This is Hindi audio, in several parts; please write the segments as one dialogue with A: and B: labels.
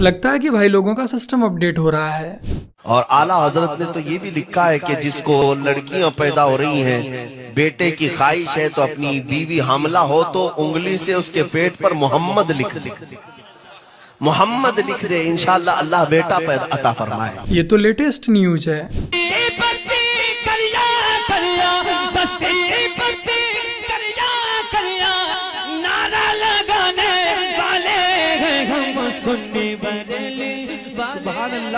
A: लगता है कि भाई लोगों का सिस्टम अपडेट हो रहा है।
B: और आला हजरत ने तो ये भी लिखा है कि जिसको लड़कियां पैदा हो रही हैं, बेटे की ख्वाहिश है तो अपनी बीवी हामला हो तो उंगली से उसके पेट पर मोहम्मद लिख दे, मोहम्मद लिख दे, इंशाअल्लाह अल्लाह बेटा पैदा अता फरमाए।
A: ये तो लेटेस्ट न्यूज है।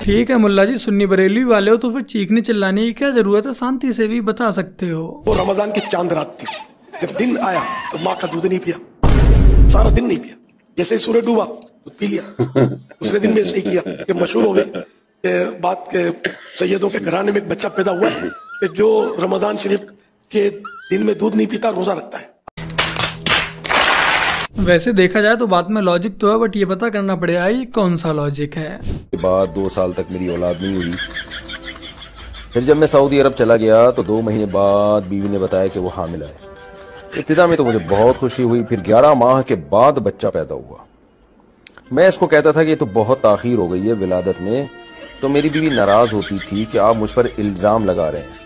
A: ठीक है मुल्ला जी, सुन्नी बरेली वाले हो तो फिर चीखने चिल्लाने की क्या जरूरत है, शांति से भी बता सकते हो।
C: वो रमजान की चांद रात थी, जब दिन आया तो माँ का दूध नहीं पिया, सारा दिन नहीं पिया, जैसे ही सूरज डूबा दूध पी लिया। दूसरे दिन भी ऐसे ही किया कि मशहूर हो गई बात के सैयदों के घराने में एक बच्चा पैदा हुआ है कि जो रमजान शरीफ के दिन में दूध नहीं पीता, रोजा रखता है।
A: वैसे देखा जाए तो बात में लॉजिक तो है, बट ये पता करना पड़ेगा ये कौन सा लॉजिक है।
D: बाद 2 साल तक मेरी औलाद नहीं हुई। फिर जब मैं सऊदी अरब चला गया तो 2 महीने बाद बीवी ने बताया कि वो हामिला है। इब्तिदा में तो मुझे बहुत खुशी हुई, फिर 11 माह के बाद बच्चा पैदा हुआ। मैं इसको कहता था कि ये तो बहुत ताखीर हो गई है विलादत में, तो मेरी बीवी नाराज होती थी कि आप मुझ पर इल्जाम लगा रहे हैं।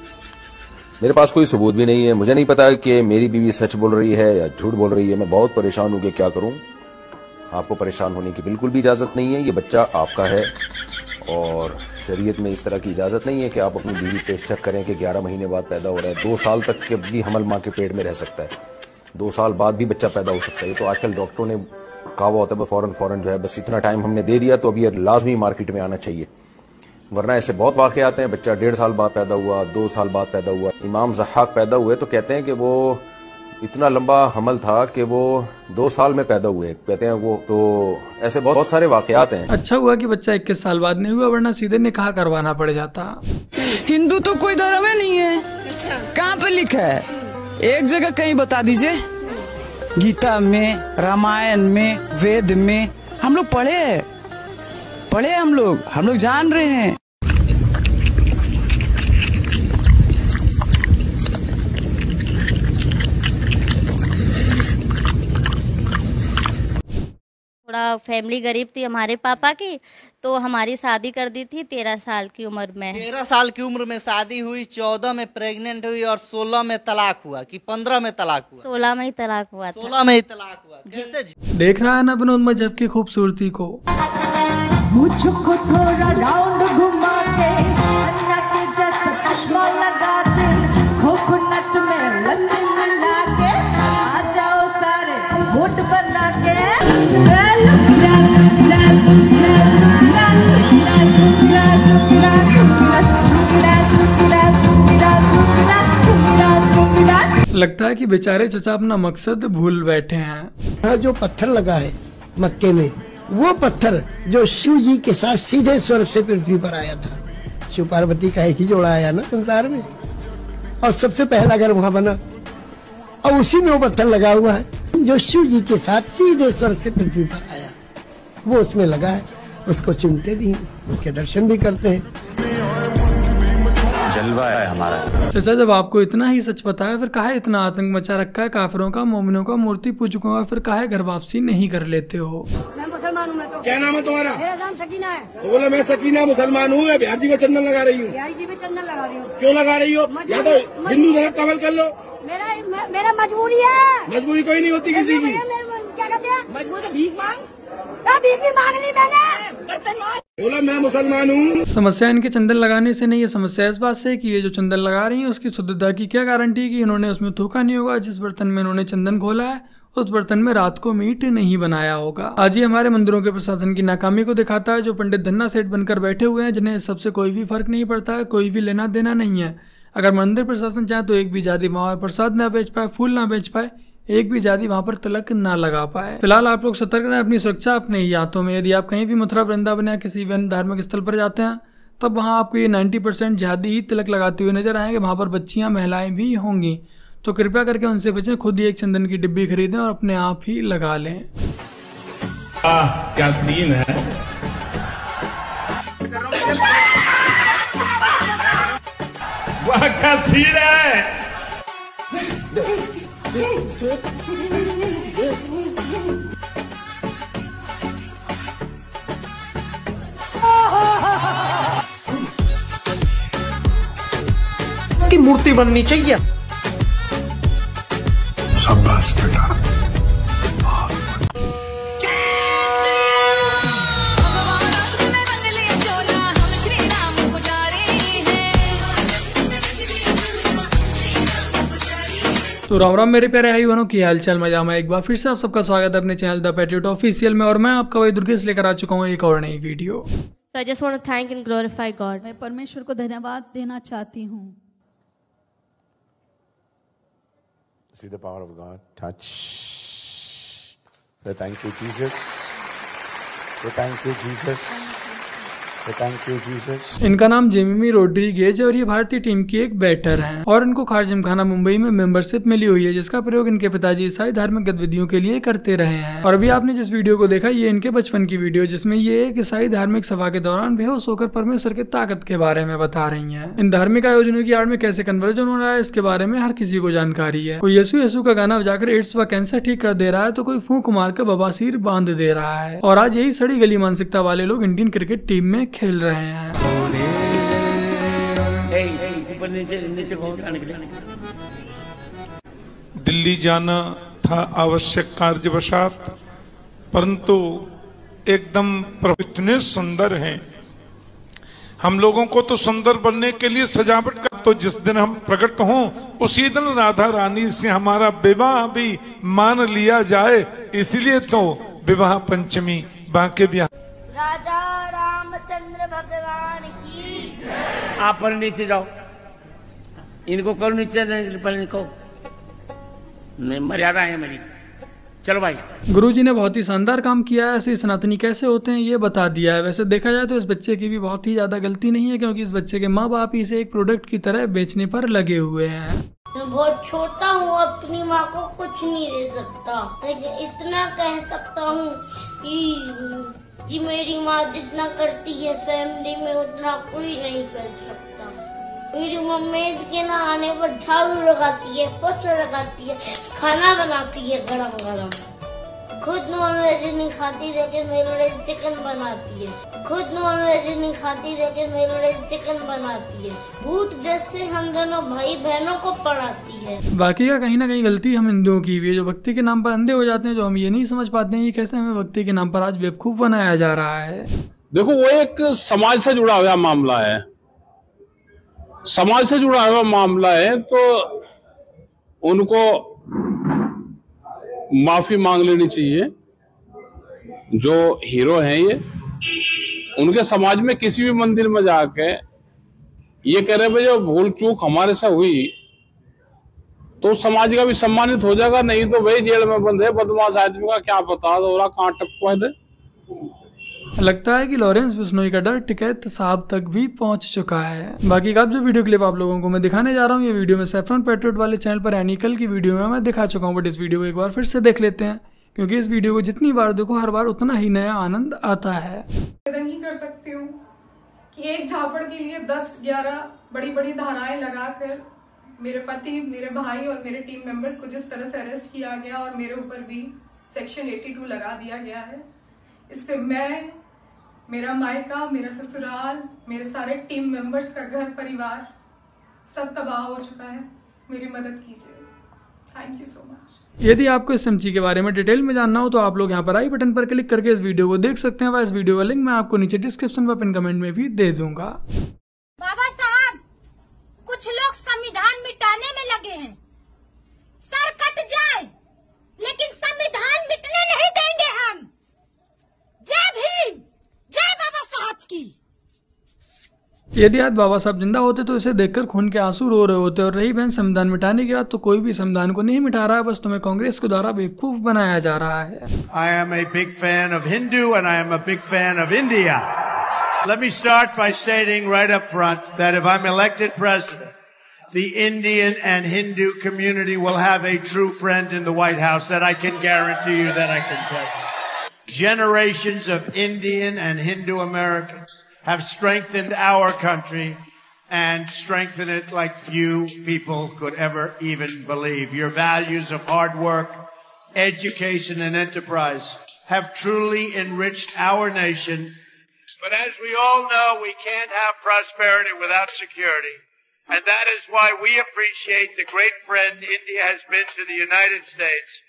D: मेरे पास कोई सबूत भी नहीं है, मुझे नहीं पता कि मेरी बीवी सच बोल रही है या झूठ बोल रही है। मैं बहुत परेशान हूं कि क्या करूं। आपको परेशान होने की बिल्कुल भी इजाजत नहीं है, ये बच्चा आपका है और शरीयत में इस तरह की इजाजत नहीं है कि आप अपनी बीवी पे शक करें कि 11 महीने बाद पैदा हो रहा है। 2 साल तक के भी हमल माँ के पेट में रह सकता है, 2 साल बाद भी बच्चा पैदा हो सकता है। तो आजकल डॉक्टरों ने कहा हुआ होता है फौरन जो है, बस इतना टाइम हमने दे दिया तो अभी ये लाजमी मार्केट में आना चाहिए, वरना ऐसे बहुत वाक़े आते हैं। बच्चा 1.5 साल बाद पैदा हुआ, 2 साल बाद पैदा हुआ। इमाम ज़हाक पैदा हुए तो कहते हैं कि वो इतना लंबा हमल था कि वो 2 साल में पैदा हुए, कहते हैं वो। तो ऐसे बहुत सारे वाक़यात हैं।
A: अच्छा हुआ कि बच्चा 21 साल बाद नहीं हुआ, वरना सीधे निकाह करवाना पड़ जाता।
E: हिंदू तो कोई धर्म ही नहीं है। कहाँ पे लिखा है? एक जगह कहीं बता दीजिए। गीता में, रामायण में, वेद में हम लोग पढ़े हम लोग जान रहे हैं।
F: थोड़ा फैमिली गरीब थी हमारे पापा की, तो हमारी शादी कर दी थी 13 साल की उम्र में।
G: 13 साल की उम्र में शादी हुई, 14 में प्रेग्नेंट हुई और 16 में तलाक हुआ कि 15 में तलाक हुआ?
F: 16 में ही तलाक हुआ था।
G: 16 में ही तलाक हुआ। कैसे?
A: देख रहा है ना विनोद मजहब की खूबसूरती को।
H: मुझको थोड़ा राउंड घुमा के, अन्ना के जैसा चश्मा लगा के, कोकोनट में लस्सी मिला के, आ जाओ सारे वोट बना के।
A: लगता है कि बेचारे चचा अपना मकसद भूल बैठे हैं।
I: जो पत्थर लगा है मक्के में, वो पत्थर जो शिव जी के साथ सीधे स्वर्ग से पृथ्वी पर आया था। शिव पार्वती का एक ही जोड़ा आया ना संसार में, और सबसे पहला घर वहां बना, और उसी में वो पत्थर लगा हुआ है जो शिव जी के साथ सीधे स्वर्ग से पृथ्वी पर आया, वो उसमें लगा है। उसको चुनते भी हैं, उसके दर्शन भी करते हैं।
J: जलवा है हमारा।
A: चाचा जब आपको इतना ही सच पता है, फिर काहे इतना आतंक मचा रखा है काफिरों का, मोमिनों का, मूर्ति पूजकों का, फिर काहे घर वापसी नहीं कर लेते हो?
H: मैं मुसलमान हूँ। मैं तो
C: क्या नाम है तुम्हारा?
H: मेरा नाम सकीना है।
C: तो बोला मैं सकीना मुसलमान हूँ, मैं बिहार जी में चंदन लगा रही हूँ।
H: बिहारी जी में चंदन लगा रही हूँ।
C: क्यों लगा रही हो? या तो हिंदू धर्म कबल कर लो।
H: मेरा मजबूरी है।
C: मजबूरी कोई नहीं होती किसी की।
H: क्या कहते हैं? मजबूरी तो भीख मांग। भीख भी मांग ली मैंने।
C: बोला मैं मुसलमान हूँ।
A: समस्या इनके चंदन लगाने से नहीं है, समस्या इस बात से कि ये जो चंदन लगा रही है उसकी शुद्धता की क्या गारंटी कि इन्होंने उसमें थूका नहीं होगा। जिस बर्तन में इन्होंने चंदन घोला है उस बर्तन में रात को मीट नहीं बनाया होगा। आज ही हमारे मंदिरों के प्रशासन की नाकामी को दिखाता है, जो पंडित धन्ना सेठ बनकर बैठे हुए हैं, जिन्हें इस सबसे कोई भी फर्क नहीं पड़ता है, कोई भी लेना देना नहीं है। अगर मंदिर प्रशासन चाहे तो एक भी जाति वहाँ प्रसाद ना बेच पाए, फूल ना बेच पाए, एक भी जाति वहाँ पर तिलक ना लगा पाए। फिलहाल आप लोग सतर्क रहें, अपनी सुरक्षा अपने ही हाथों में। यदि आप कहीं भी मथुरा वृंदावन या किसी भी अन्य धार्मिक स्थल पर जाते हैं, तब वहाँ आपको ये 90% जिहादी ही तिलक लगाते हुए नजर आएंगे। वहाँ पर बच्चियाँ, महिलाएं भी होंगी, तो कृपया करके उनसे बचें। खुद ही एक चंदन की डिब्बी खरीदें और अपने आप ही लगा लें।
K: क्या सीन है। वाह क्या सीन है।
B: मूर्ति बननी चाहिए।
K: शाबाश बेटा।
A: तो राम राम मेरे प्यारे भाई बहनों की हालचाल मजा में एक बार फिर से आप सबका स्वागत है अपने चैनल द पैट्रियट ऑफिशियल में। और मैं आपका भाई दुर्गेश लेकर आ चुका हूँ एक और नई video.
J: So I just want to thank and glorify God.
H: मैं परमेश्वर को धन्यवाद देना चाहती हूँ।
K: See the power of God. Touch. Say thank you, Jesus. Say thank you, Jesus. Say thank you, Jesus.
A: इनका नाम जेमी रोड्रिगेज है और ये भारतीय टीम की एक बैटर हैं और इनको खारजिमखाना मुंबई में मेंबरशिप मिली हुई है जिसका प्रयोग इनके पिताजी ईसाई धार्मिक गतिविधियों के लिए करते रहे हैं। और अभी आपने जिस वीडियो को देखा ये इनके बचपन की वीडियो जिसमें ये एक ईसाई धार्मिक सभा के दौरान बेहोश होकर परमेश्वर की ताकत के बारे में बता रही है। इन धार्मिक आयोजनों की आड़ में कैसे कन्वर्जन हो रहा है इसके बारे में हर किसी को जानकारी है। कोई यीशु यीशु का गाना बजाकर एड्स व कैंसर ठीक कर दे रहा है तो कोई फूंक मार कर बवासीर बांध दे रहा है। और आज यही सड़ी गली मानसिकता वाले लोग इंडियन क्रिकेट टीम में खेल रहे हैं।
K: दिल्ली जाना था आवश्यक कार्यवशात, परंतु एकदम इतने सुंदर हैं। हम लोगों को तो सुंदर बनने के लिए सजावट का तो जिस दिन हम प्रकट हों उसी दिन राधा रानी से हमारा विवाह भी मान लिया जाए, इसीलिए तो विवाह पंचमी बांके ब्याह।
L: राजा रामचंद्र भगवान की।
M: आप पर नीचे जाओ, इनको करो नीचे, इनको मर्यादा है मेरी। चलो भाई।
A: गुरुजी ने बहुत ही शानदार काम किया है। ऐसे सनातनी कैसे होते हैं ये बता दिया है। वैसे देखा जाए तो इस बच्चे की भी बहुत ही ज्यादा गलती नहीं है क्योंकि इस बच्चे के माँ बाप इसे एक प्रोडक्ट की तरह बेचने पर लगे हुए हैं।
L: मैं बहुत छोटा हूँ, अपनी माँ को कुछ नहीं दे सकता, लेकिन इतना कह सकता हूँ कि मेरी माँ जितना करती है फैमिली में उतना कोई नहीं कर सकता। मेरी मम्मी के नहाने पर झाड़ू लगाती है, पोछा लगाती है, खाना बनाती है गरम गरम। खुद नॉनवेज नहीं खाती लेकिन मेरे लिए चिकन बनाती है। खुद नॉनवेज नहीं खाती लेकिन मेरे लिए चिकन बनाती है। भूत जैसे हम दोनों भाई बहनों को पढ़ाती है।
A: बाकी का कहीं ना कहीं गलती हम हिंदुओं की भी है जो भक्ति के नाम पर अंधे हो जाते हैं। जो हम ये नहीं समझ पाते हैं कि कैसे हमें भक्ति के नाम पर आज बेवकूफ बनाया जा रहा है।
N: देखो वो एक समाज से जुड़ा हुआ मामला है, समाज से जुड़ा हुआ मामला है तो उनको माफी मांग लेनी चाहिए। जो हीरो हैं ये, उनके समाज में किसी भी मंदिर में जाके ये कह रहे भाई जो भूल चूक हमारे से हुई तो समाज का भी सम्मानित हो जाएगा, नहीं तो भाई जेल में बंद है बदमाश आदमी का क्या पता हो रहा कहाँ टपका दे।
A: लगता है कि लॉरेंस बिश्नोई का डर टिकैत साहब तक भी पहुंच चुका है। बाकी का जो वीडियो क्लिप आप लोगों को मैं दिखाने जा रहा हूं ये वीडियो में सैफरन पैट्रियट वाले चैनल पर यानी कल की वीडियो में मैं दिखा चुका हूं, बट इस वीडियो को एक बार फिर से देख लेते हैं क्योंकि इस वीडियो को जितनी बार देखो हर बार उतना ही नया आनंद आता है।
O: नहीं कर सकती हूँ कि एक झापड़ के लिए 10-11 बड़ी बड़ी धाराएं लगाकर मेरे पति, मेरे भाई और मेरे टीम मेंबर्स को जिस तरह से अरेस्ट किया गया और मेरे ऊपर भी सेक्शन 82 लगा दिया गया है, इससे मैं, मेरा मायका, मेरा ससुराल, मेरे सारे टीम मेंबर्स का घर परिवार सब तबाह हो चुका है। मेरी मदद कीजिए। Thank you so much.
A: यदि आपको इस समझी के बारे में डिटेल में जानना हो तो आप लोग यहाँ पर आई बटन पर क्लिक करके इस वीडियो को देख सकते हैं। वह इस वीडियो का लिंक मैं आपको नीचे डिस्क्रिप्शन व पिन कमेंट में भी दे दूंगा।
L: बाबा साहब, कुछ लोग संविधान मिटाने में लगे हैं। सर कट जाए लेकिन संविधान मिटने नहीं देंगे हम। जय भीम, जय बाबा साहब की।
A: यदि आज बाबा साहब जिंदा होते तो इसे देखकर खून के आंसू रो रहे होते। और रही बहन संविधान मिटाने की बात, तो कोई भी संविधान को नहीं मिटा रहा है, बस तुम्हें कांग्रेस के द्वारा बेवकूफ बनाया जा रहा है।
P: I am a big fan of Hindu and I am a big fan of India. Let me start by stating right up front that if I'm elected president, the Indian and Hindu community will have a true friend in the White House. That I can guarantee you, that I can tell you. Generations of Indian and Hindu Americans have strengthened our country and strengthened it like few people could ever even believe. Your values of hard work, education, and enterprise have truly enriched our nation. But as we all know, we can't have prosperity without security. And that is why we appreciate the great friend India has been to the United States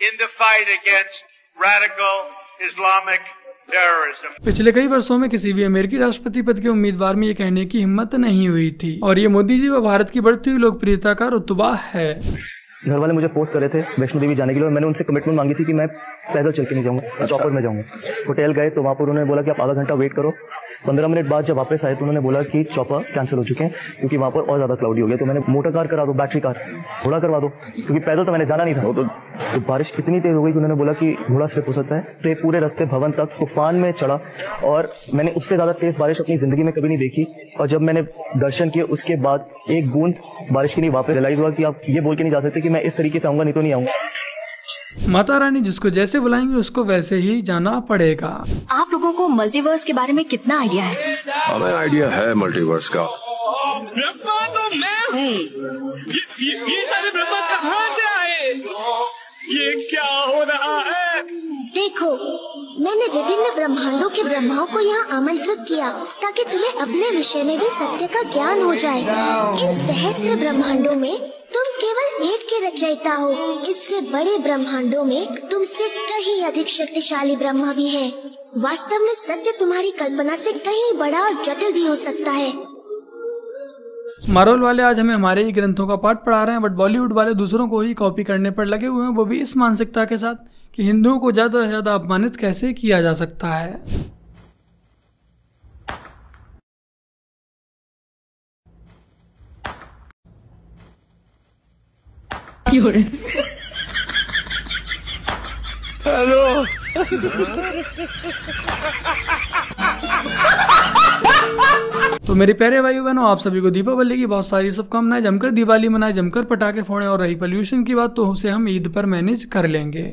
P: in the fight against radical Islamic terrorism.
A: पिछले कई वर्षों में किसी भी अमेरिकी राष्ट्रपति पद के उम्मीदवार में ये कहने की हिम्मत नहीं हुई थी, और ये मोदी जी व भारत की बढ़ती हुई लोकप्रियता का रुतबा है।
Q: घर वाले मुझे फोर्स कर रहे थे वैष्णो देवी जाने के लिए, और मैंने उनसे कमिटमेंट मांगी थी कि मैं पैदल चल के नहीं जाऊंगा, चौपर में जाऊंगा। होटल गए तो वहाँ पर उन्होंने बोला कि आप आधा घंटा वेट करो। 15 मिनट बाद जब वापस आए तो उन्होंने बोला कि चौपर कैंसिल हो चुके हैं क्योंकि वहाँ पर और ज्यादा क्लाउडी हो गया। तो मैंने मोटर कार करा दो, बैटरी कार, घोड़ा करवा दो, क्योंकि पैदल तो मैंने जाना नहीं था। तो बारिश इतनी तेज हो गई कि उन्होंने बोला कि घोड़ा स्लिप हो सकता है। तो पूरे रास्ते भवन तक तूफान में चढ़ा, और मैंने उससे ज्यादा तेज बारिश अपनी जिंदगी में कभी नहीं देखी। और जब मैंने दर्शन किए उसके बाद एक बूंद बारिश की नहीं, वापस रियलाइज हुआ कि आप ये बोल के नहीं जा सकते कि मैं इस तरीके से आऊंगा, नहीं तो नहीं आऊंगा।
A: माता रानी जिसको जैसे बुलाएंगे उसको वैसे ही जाना पड़ेगा।
R: आप लोगों को मल्टीवर्स के बारे में कितना आइडिया है?
S: हमें आइडिया है मल्टीवर्स का।
E: ब्रह्मा तो मैं हूँ। ये सारे ब्रह्मा कहाँ से आए? ये क्या हो रहा है?
L: देखो, मैंने विभिन्न ब्रह्मांडों के ब्रह्माओं को यहाँ आमंत्रित किया ताकि तुम्हें अपने विषय में भी सत्य का ज्ञान हो जाए। इन सहस्त्र ब्रह्मांडों में तुम केवल एक के रचयिता हो। इससे बड़े ब्रह्मांडों में तुमसे कहीं अधिक शक्तिशाली ब्रह्मा भी है। वास्तव में सत्य तुम्हारी कल्पना से कहीं बड़ा और जटिल भी हो सकता है।
A: मार्वल वाले आज हमें हमारे ही ग्रंथों का पाठ पढ़ा रहे हैं, बट बॉलीवुड वाले दूसरों को ही कॉपी करने पर लगे हुए हैं, वो भी इस मानसिकता के साथ कि हिंदुओं को ज्यादा से ज्यादा अपमानित कैसे किया जा सकता है।
E: हेलो।
A: तो मेरे प्यारे भाई बहनों, आप सभी को दीपावली की बहुत सारी शुभकामनाएं। जमकर दिवाली मनाए, जमकर पटाखे फोड़े, और रही पोल्यूशन की बात तो उसे हम ईद पर मैनेज कर लेंगे।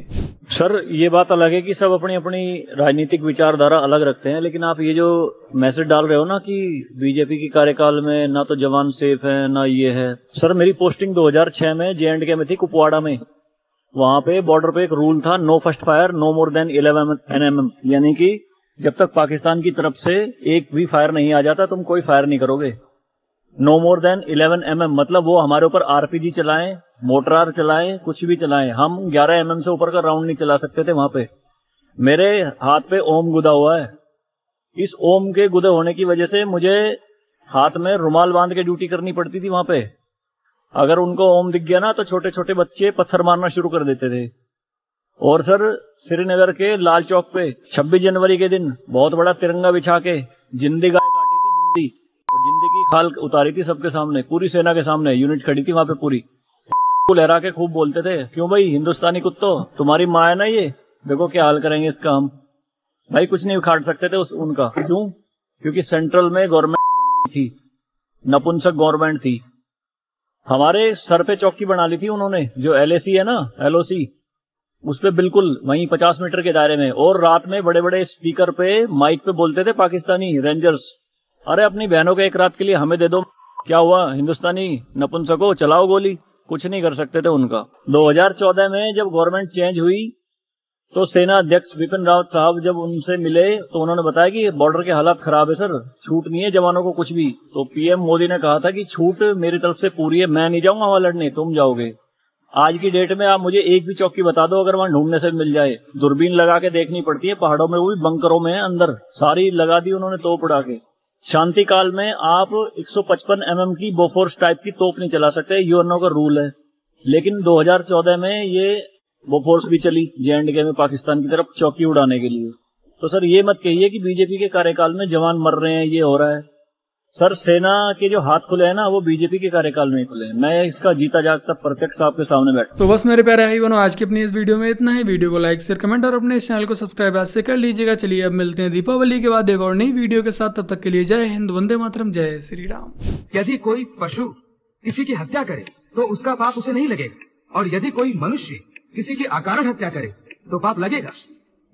T: सर ये बात अलग है कि सब अपनी अपनी राजनीतिक विचारधारा अलग रखते हैं, लेकिन आप ये जो मैसेज डाल रहे हो ना कि बीजेपी की कार्यकाल में ना तो जवान सेफ है ना ये है। सर मेरी पोस्टिंग 2006 में J&K में थी, कुपवाड़ा में। वहां पे बॉर्डर पे एक रूल था, no first fire no more than 11 NM, यानी कि जब तक पाकिस्तान की तरफ से एक भी फायर नहीं आ जाता तुम कोई फायर नहीं करोगे। नो मोर देन 11 mm मतलब वो हमारे ऊपर RPG चलाएं, मोटरार चलाएं, कुछ भी चलाएं, हम 11 mm से ऊपर का राउंड नहीं चला सकते थे वहां पे। मेरे हाथ पे ओम गुदा हुआ है। इस ओम के गुदे होने की वजह से मुझे हाथ में रुमाल बांध के ड्यूटी करनी पड़ती थी वहां पे। अगर उनको ओम दिख गया ना तो छोटे छोटे बच्चे पत्थर मारना शुरू कर देते थे। और सर श्रीनगर के लाल चौक पे 26 जनवरी के दिन बहुत बड़ा तिरंगा बिछा के जिंदी गाय काटी थी, जिंदी, और जिंदी की खाल उतारी थी सबके सामने, पूरी सेना के सामने यूनिट खड़ी थी वहां पे पूरी। चक्कू लहरा के खूब बोलते थे, क्यों भाई हिंदुस्तानी कुत्तों, तुम्हारी माँ है ना ये, देखो क्या हाल करेंगे इसका हम। भाई कुछ नहीं उखाड़ सकते थे उनका। क्यों? क्योंकि सेंट्रल में गवर्नमेंट थी, नपुंसक गवर्नमेंट थी। हमारे सर पे चौकी बना ली थी उन्होंने, जो LAC है ना, LOC, उस पे बिल्कुल वहीं 50 मीटर के दायरे में। और रात में बड़े बड़े स्पीकर पे माइक पे बोलते थे पाकिस्तानी रेंजर्स, अरे अपनी बहनों के एक रात के लिए हमें दे दो। क्या हुआ, हिंदुस्तानी नपुंसको चलाओ गोली, कुछ नहीं कर सकते थे उनका। 2014 में जब गवर्नमेंट चेंज हुई तो सेना अध्यक्ष बिपिन रावत साहब जब उनसे मिले तो उन्होंने बताया कि बॉर्डर के हालात खराब है सर, छूट नहीं है जवानों को कुछ भी। तो PM मोदी ने कहा था कि छूट मेरी तरफ से पूरी है, मैं नहीं जाऊंगा वहां लड़ने, तुम जाओगे। आज की डेट में आप मुझे एक भी चौकी बता दो अगर वहां ढूंढने से मिल जाए। दूरबीन लगा के देखनी पड़ती है पहाड़ों में, वो भी बंकरों में अंदर, सारी लगा दी उन्होंने तोप उड़ा के। शांति काल में आप 155 mm की बोफोर्स टाइप की तोप नहीं चला सकते, यूएनओ का रूल है। लेकिन 2014 में ये बोफोर्स भी चली J&K में पाकिस्तान की तरफ चौकी उड़ाने के लिए। तो सर ये मत कहिए कि बीजेपी के कार्यकाल में जवान मर रहे हैं, ये हो रहा है। सर सेना के जो हाथ खुले हैं ना वो बीजेपी के कार्यकाल में ही खुले हैं। मैं इसका जीता जागता प्रत्यक्ष आपके सामने बैठा।
A: तो बस मेरे प्यारे भाई बहनों, आज की अपनी इस वीडियो में इतना ही। वीडियो को लाइक शेयर कमेंट और अपने इस चैनल को सब्सक्राइब आज से कर लीजिएगा। चलिए अब मिलते हैं दीपावली के बाद एक और नई वीडियो के साथ। तब तक के लिए जय हिंद, वंदे मातरम, जय श्री राम।
U: यदि कोई पशु किसी की हत्या करे तो उसका पाप उसे नहीं लगेगा, और यदि कोई मनुष्य किसी की अकारण हत्या करे तो पाप लगेगा।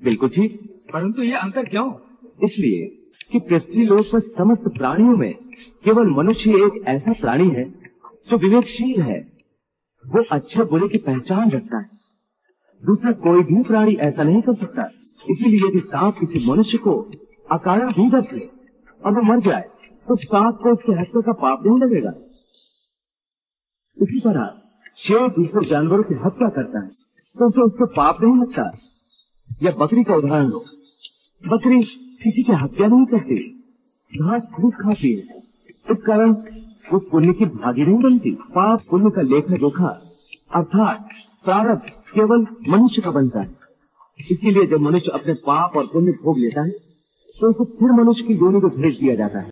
V: बिल्कुल ठीक,
U: परंतु ये अंतर क्यों?
V: इसलिए कि पृथ्वीलोक पर समस्त प्राणियों में केवल मनुष्य एक ऐसा प्राणी है जो विवेकशील है, वो अच्छे बुरे की पहचान रखता है। दूसरा कोई भी प्राणी ऐसा नहीं कर सकता। इसीलिए यदि सांप किसी मनुष्य को अकारण भी डस ले और वो मर जाए तो सांप को उसकी हत्या का पाप नहीं लगेगा। इसी तरह शेर दूसरे जानवरों की हत्या करता है तो उसे उसको पाप नहीं लगता। या बकरी का उदाहरण लो, बकरी किसी की हत्या नहीं करती, घास फूस खाती है, इस कारण वो पुण्य की भागी नहीं बनती। पाप पुण्य का लेखा जोखा अर्थात प्रारब्ध केवल मनुष्य का बनता है। इसीलिए जब मनुष्य अपने पाप और पुण्य भोग लेता है तो उसे फिर मनुष्य की योनि को भेज दिया जाता है।